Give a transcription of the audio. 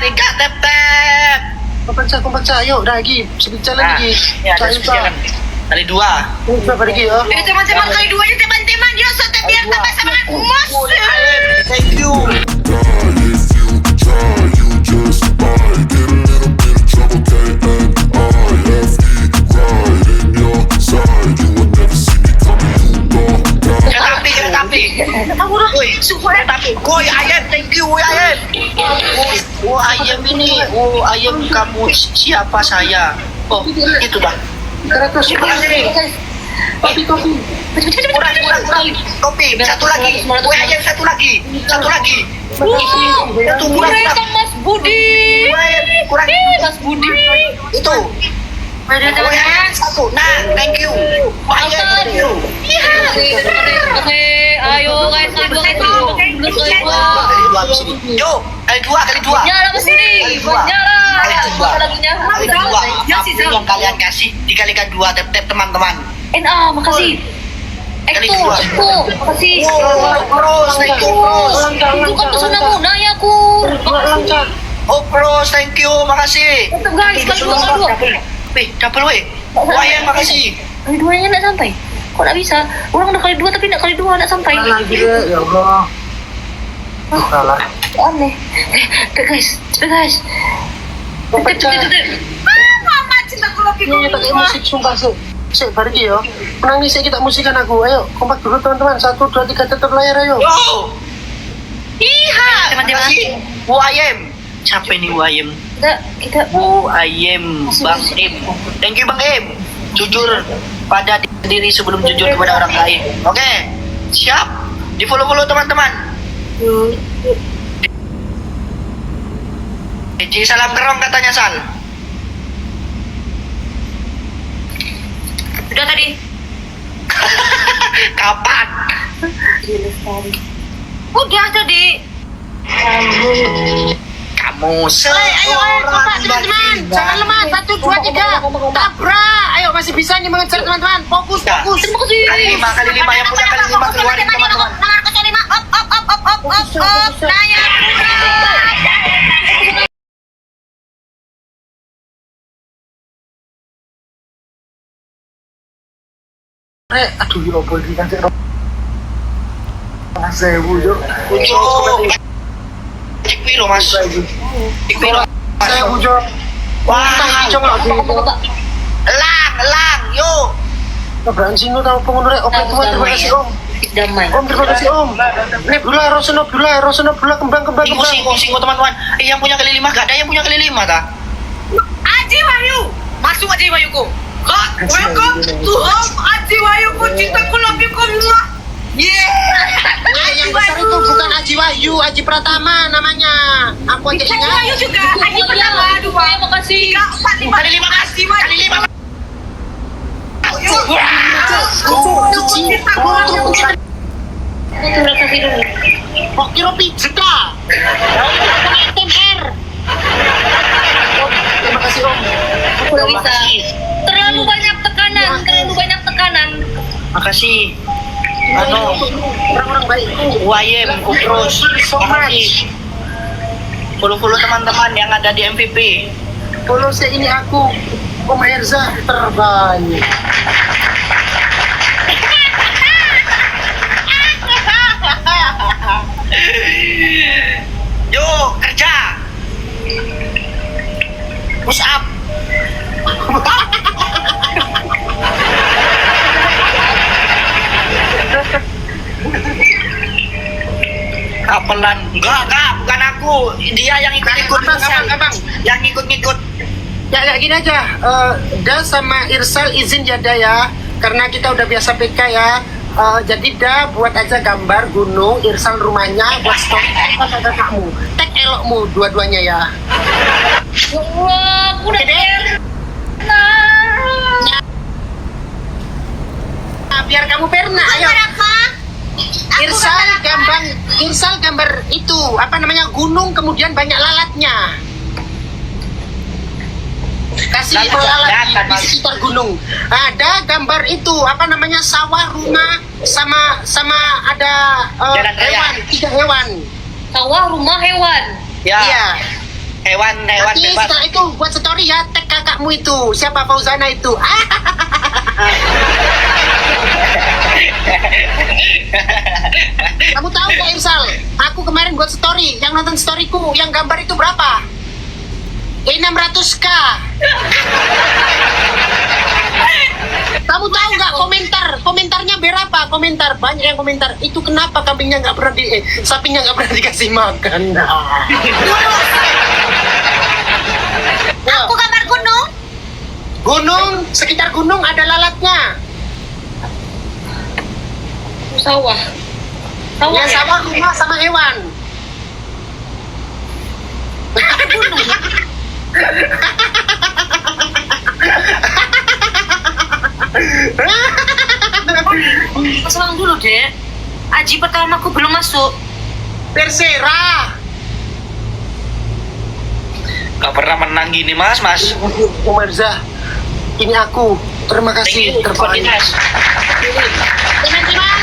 Tingkat tep. Kau baca, ayo lagi, sebicara lagi. Ya, ada sebicara. Kali 2. Berapa lagi ya? Teman-teman kali 2 aja teman-teman. Yo, sote biar tambah semangat mus. Thank you. Ayam, thank you, ayam. Ayam ini, ayam kamu siapa saya? Oh, itu dah. Keratus. Kopi. Kurang. Kopi, satu lagi. Ayam satu lagi. Itu kurang. Mas Budi. Kurang. Mas Budi. Itu. Ayam satu. Nah, thank you. Ayam, thank you. Oke, ayo guys, kali 2 Yo, kali 2. Nyala ke sini. Nyala. Apapun yang kalian kasih dikalikan 2 tep teman-teman. Makasih. Kali Itu, 2. makasih. Pros, thank you, Pros. Itu kan pesona muna ya, Kur. Oh, Pros, thank you, makasih. Untuk guys, kali 2. Double weh. Ayam, makasih. Kali 2-nya nggak sampai. Kok nggak bisa? Orang udah kali 2 tapi nggak kali 2 nggak sampai. Ya Allah. Salah. Aneh. Guys. Mama cintaku lebih ini pakai musik sumpah sih. Pergi yo. Menang nih kita musikan aku. Ayo kompak dulu teman-teman. 1, 2, 3 tetap layar ayo. Yo. Teman-teman. Ayam. Siapa ini Ayam? Kita Ayam, Bang Em. Thank you Bang Em. Jujur pada diri sebelum jujur kepada orang lain. Oke, siap. Di follow teman-teman. Ji salam kerong katanya Sal. udah tadi. Kapan? Udah tadi. Kamu Ayo kompak teman-teman. Jangan lemah. 1, 2, 3. Tabrak. Ayo masih bisa nih mengejar teman-teman. Fokus. Terima kasih. Kali 5 yang punya kali 5 keluarin teman-teman. Aduh ya apa ini kan sewu yo. Cek piro Mas. Cek piro. Sewu yo. Wah, coba Elang, yo. Berani nu tahu pengundur oke teman terima kasih Om. Damai. Om terima kasih Om. Ini Rosono bula kembang. Pusing teman-teman. Yang punya kali 5 gak ada yang punya kali 5 ta? Aji Wahyu. Masuk Aji Wahyuku. Kak, welcome to home Aji Wahyuku. Cintaku lebih semua. Yang besar itu bukan Aji Wahyu, Aji Pratama namanya. Aku aja ingat. Wahyu juga. Aji pertama 2. Terima kasih. 3, 4, 5. Kali 5 Mas. Kali 5. Terima kasih dulu. Kok kira pijita? TMR. Terima kasih Om. Aku udah bisa. Terlalu banyak tekanan. Makasih. Orang-orang baik. Ayam, Kupros. So much. Follow teman-teman yang ada di MVP. Kalau saya ini aku Om Erza terbaik. Yo, kerja. Push up. Kapelan. Enggak, bukan aku. Dia yang ikut-ikut. Abang. Yang ikut-ikut. Ya gini aja. Da sama Irsal izin ya Da ya. Karena kita udah biasa PK ya. Jadi Da buat aja gambar gunung, Irsal rumahnya, buat stok kakakmu. Tag elokmu dua-duanya ya. Wah, aku udah Nah, biar kamu pernah. Ayo. Irsal gambar itu apa namanya gunung kemudian banyak lalatnya. Kasih itu lalat di sekitar gunung. Ada gambar itu apa namanya sawah rumah sama ada hewan 3 hewan. Sawah rumah hewan. Ya. Iya. hewan Nanti bebas. setelah itu buat story ya, tag kakakmu itu. Siapa Fauzana itu? Kamu tahu gak Irsal? Aku kemarin buat story, yang nonton storyku, yang gambar itu berapa? 600k. Kamu tahu nggak komentarnya berapa? Komentar banyak yang komentar. Itu kenapa kambingnya nggak pernah sapinya nggak pernah dikasih makan? Aku gambar gunung. Gunung, sekitar gunung ada lalatnya. Sawah. Ya sama rumah sama hewan. Selang dulu deh. Aji pertamaku belum masuk. Terserah. Gak pernah menang gini mas. Umarza, ini aku. Terima kasih. Thank you, Terbanyak. Mas. Teman-teman,